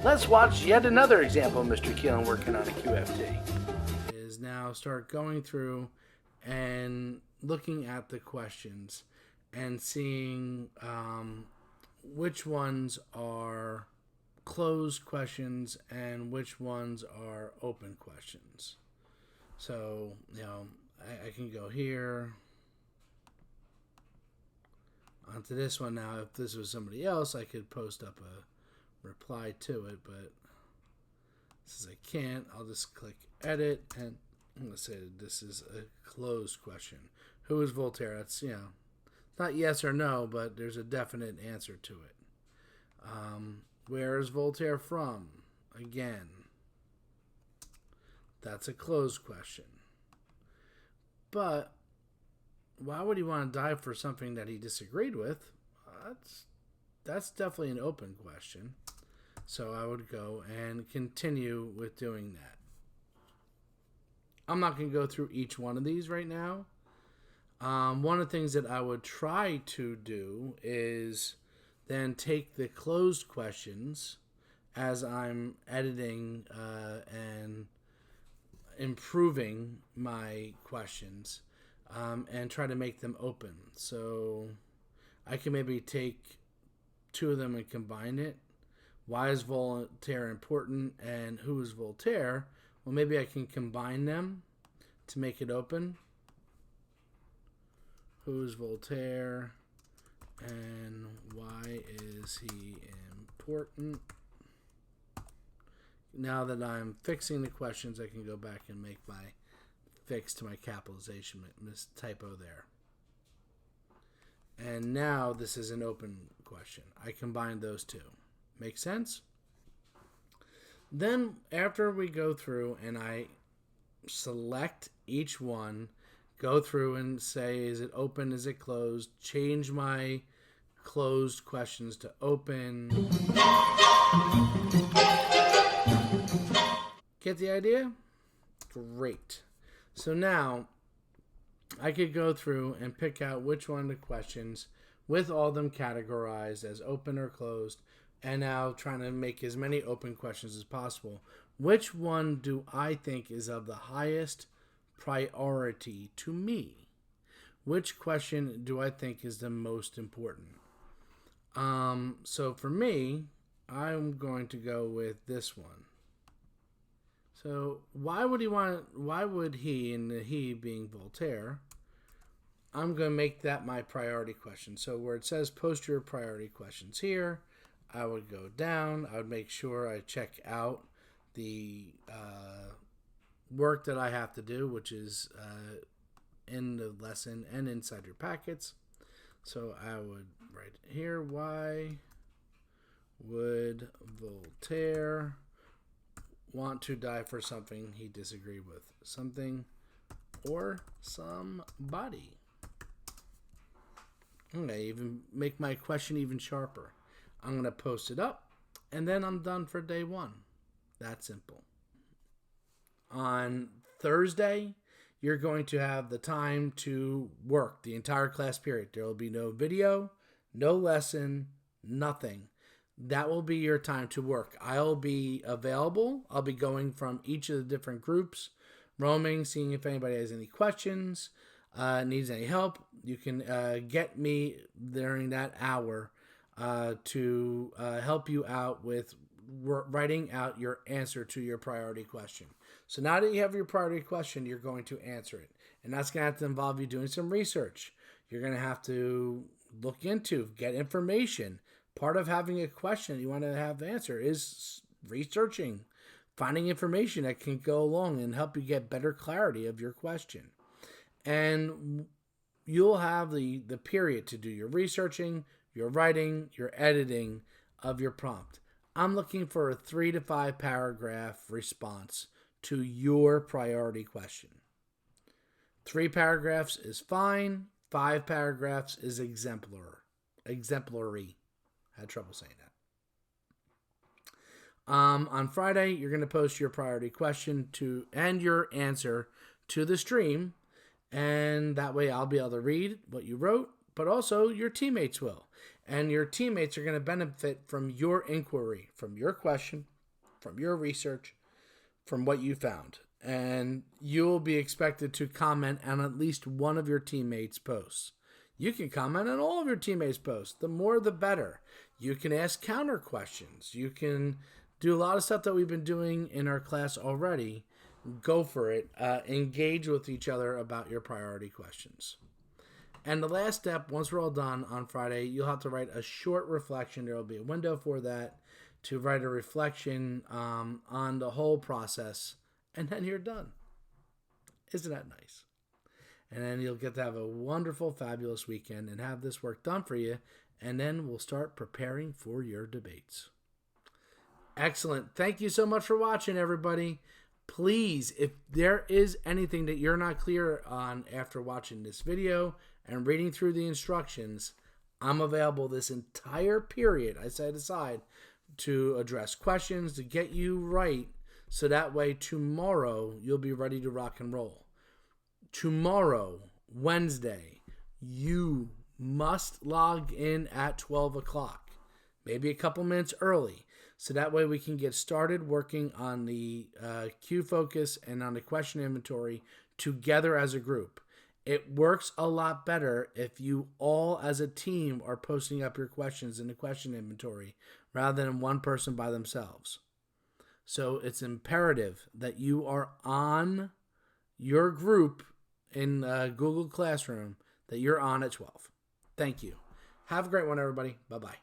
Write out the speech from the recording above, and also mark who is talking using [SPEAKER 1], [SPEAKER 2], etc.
[SPEAKER 1] Let's watch yet another example of Mr. Keelan working on a QFT. Is now start going through and looking at the questions and seeing which ones are closed questions and which ones are open questions. So, I can go here onto this one now. If this was somebody else, I could post up a reply to it, but since I can't, I'll just click edit, and I'm going to say this is a closed question. Who is Voltaire? That's, not yes or no, but there's a definite answer to it. Where is Voltaire from? Again, that's a closed question. But why would he want to die for something that he disagreed with? That's definitely an open question. So I would go and continue with doing that. I'm not going to go through each one of these right now. One of the things that I would try to do is then take the closed questions as I'm editing and improving my questions and try to make them open. So I can maybe take two of them and combine it. Why is Voltaire important and who is Voltaire? Well, maybe I can combine them to make it open. Who is Voltaire and why is he important? Now that I'm fixing the questions, I can go back and make my fix to my capitalization typo there. And now this is an open question. I combined those two. Make sense? Then after we go through and I select each one, go through and say, is it open, is it closed? Change my closed questions to open. Get the idea? Great. So now I could go through and pick out which one of the questions with all of them categorized as open or closed, and now trying to make as many open questions as possible. Which one do I think is of the highest priority to me? Which question do I think is the most important? So for me, I'm going to go with this one. So why would he, and the he being Voltaire, I'm going to make that my priority question. So where it says post your priority questions here, I would go down. I would make sure I check out the work that I have to do, which is in the lesson and inside your packets. So I would write here, why would Voltaire want to die for something he disagreed with? Something or somebody. Okay, even make my question even sharper. I'm going to post it up, and then I'm done for day one. That simple. On Thursday, you're going to have the time to work the entire class period. There will be no video, no lesson, nothing. That will be your time to work. I'll be available. I'll be going from each of the different groups, roaming, seeing if anybody has any questions, needs any help. You can get me during that hour to help you out with writing out your answer to your priority question. So now that you have your priority question, you're going to answer it. And that's going to have to involve you doing some research. You're going to have to look into, get information. Part of having a question that you want to have the answer is researching, finding information that can go along and help you get better clarity of your question. And you'll have the period to do your researching, your writing, your editing of your prompt. I'm looking for a 3 to 5 paragraph response to your priority question. 3 paragraphs is fine. 5 paragraphs is exemplary. I had trouble saying that. On Friday, you're going to post your priority question and your answer to the stream, and that way I'll be able to read what you wrote, but also your teammates will. And your teammates are going to benefit from your inquiry, from your question, from your research, from what you found. And you'll be expected to comment on at least one of your teammates' posts. You can comment on all of your teammates' posts. The more, the better. You can ask counter questions. You can do a lot of stuff that we've been doing in our class already. Go for it. Engage with each other about your priority questions. And the last step, once we're all done on Friday, you'll have to write a short reflection. There will be a window for that to write a reflection on the whole process. And then you're done. Isn't that nice? And then you'll get to have a wonderful, fabulous weekend and have this work done for you. And then we'll start preparing for your debates. Excellent. Thank you so much for watching, everybody. Please, if there is anything that you're not clear on after watching this video and reading through the instructions, I'm available this entire period, I set aside, to address questions, to get you right, so that way tomorrow you'll be ready to rock and roll. Tomorrow, Wednesday, you must log in at 12 o'clock, maybe a couple minutes early, so that way we can get started working on the Q focus and on the question inventory together as a group. It works a lot better if you all as a team are posting up your questions in the question inventory rather than one person by themselves. So it's imperative that you are on your group in Google Classroom, that you're on at 12. Thank you. Have a great one, everybody. Bye-bye.